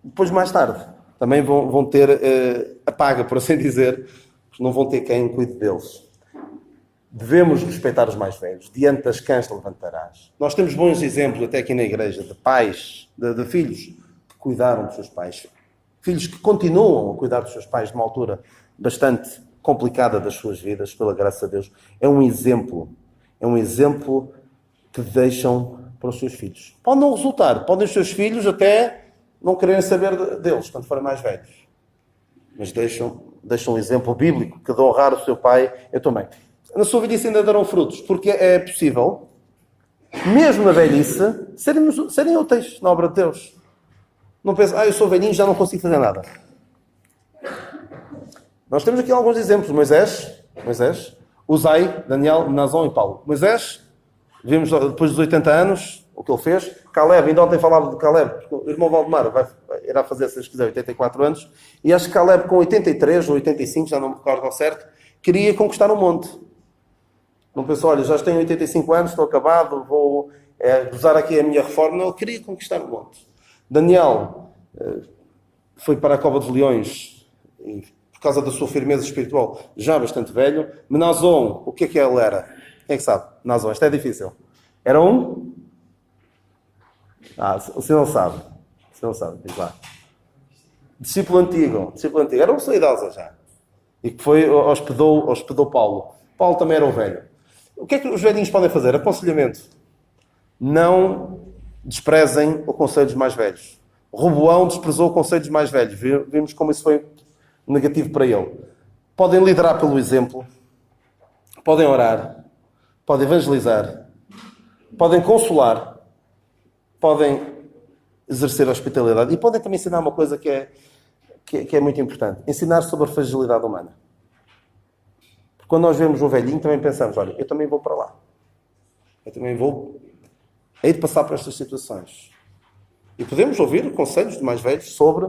Depois, mais tarde, também vão ter a paga, por assim dizer, porque não vão ter quem cuide deles. Devemos respeitar os mais velhos. Diante das cãs te levantarás. Nós temos bons exemplos, até aqui na igreja, de pais, de filhos que cuidaram dos seus pais. Filhos que continuam a cuidar dos seus pais numa altura bastante complicada das suas vidas, pela graça de Deus. É um exemplo que deixam para os seus filhos. Pode não resultar, podem os seus filhos até não quererem saber deles quando forem mais velhos. Mas deixam um exemplo bíblico que de honrar o seu pai, eu também. Na sua velhice ainda darão frutos, porque é possível, mesmo na velhice, serem úteis na obra de Deus. Não pense, eu sou velhinho e já não consigo fazer nada. Nós temos aqui alguns exemplos. Moisés, Uzai, Daniel, Nazão e Paulo. Moisés, vimos depois dos 80 anos o que ele fez. Caleb, ainda ontem falava de Caleb, porque o irmão Valdemar irá fazer, se Deus quiser, 84 anos. E acho que Caleb, com 83 ou 85, já não me recordo ao certo, queria conquistar o monte. Não pensou, olha, já tenho 85 anos, estou acabado, vou usar aqui a minha reforma. Não, ele queria conquistar o monte. Daniel foi para a Cova dos Leões, por causa da sua firmeza espiritual, já bastante velho. Menazon, o que é que ele era? Quem é que sabe? Menazon, isto é difícil. Era um... o senhor não sabe. O senhor não sabe, diz lá. Discípulo antigo. Era uma pessoa idosa já. E que hospedou Paulo. Paulo também era um velho. O que é que os velhinhos podem fazer? Aconselhamento. Não desprezem o conselho dos mais velhos. Roboão desprezou o conselho dos mais velhos. Vimos como isso foi negativo para ele. Podem liderar pelo exemplo. Podem orar. Podem evangelizar. Podem consolar. Podem exercer a hospitalidade. E podem também ensinar uma coisa que é muito importante. Ensinar sobre a fragilidade humana. Porque quando nós vemos um velhinho, também pensamos, olha, eu também vou para lá. Eu também vou hei de passar por estas situações. E podemos ouvir conselhos de mais velhos sobre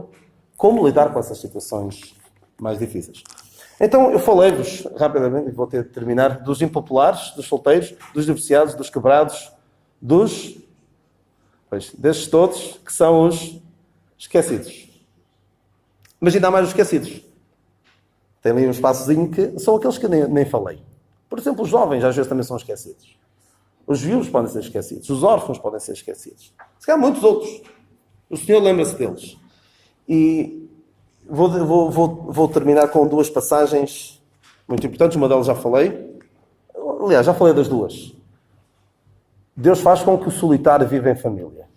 como lidar com essas situações mais difíceis. Então, eu falei-vos, rapidamente, e vou ter de terminar, dos impopulares, dos solteiros, dos divorciados, dos quebrados, destes todos, que são os esquecidos. Mas ainda há mais os esquecidos. Tem ali um espaçozinho que são aqueles que nem falei. Por exemplo, os jovens às vezes também são esquecidos. Os viúvos podem ser esquecidos. Os órfãos podem ser esquecidos. Se calhar muitos outros. O Senhor lembra-se deles. E vou terminar com duas passagens muito importantes. Uma delas já falei. Aliás, já falei das duas. Deus faz com que o solitário viva em família.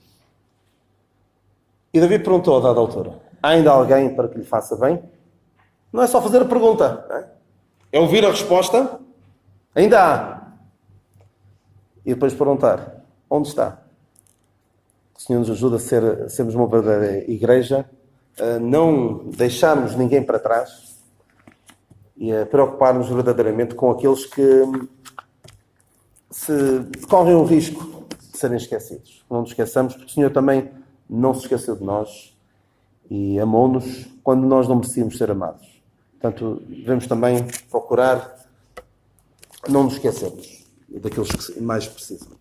E Davi perguntou a dada altura: há ainda alguém para que lhe faça bem? Não é só fazer a pergunta. É ouvir a resposta. Ainda há. E depois perguntar: onde está? O Senhor nos ajuda a sermos uma verdadeira igreja, a não deixarmos ninguém para trás e a preocupar-nos verdadeiramente com aqueles que correm o risco de serem esquecidos. Não nos esqueçamos, porque o Senhor também não se esqueceu de nós e amou-nos quando nós não merecíamos ser amados. Portanto, devemos também procurar não nos esquecermos daqueles que mais precisam.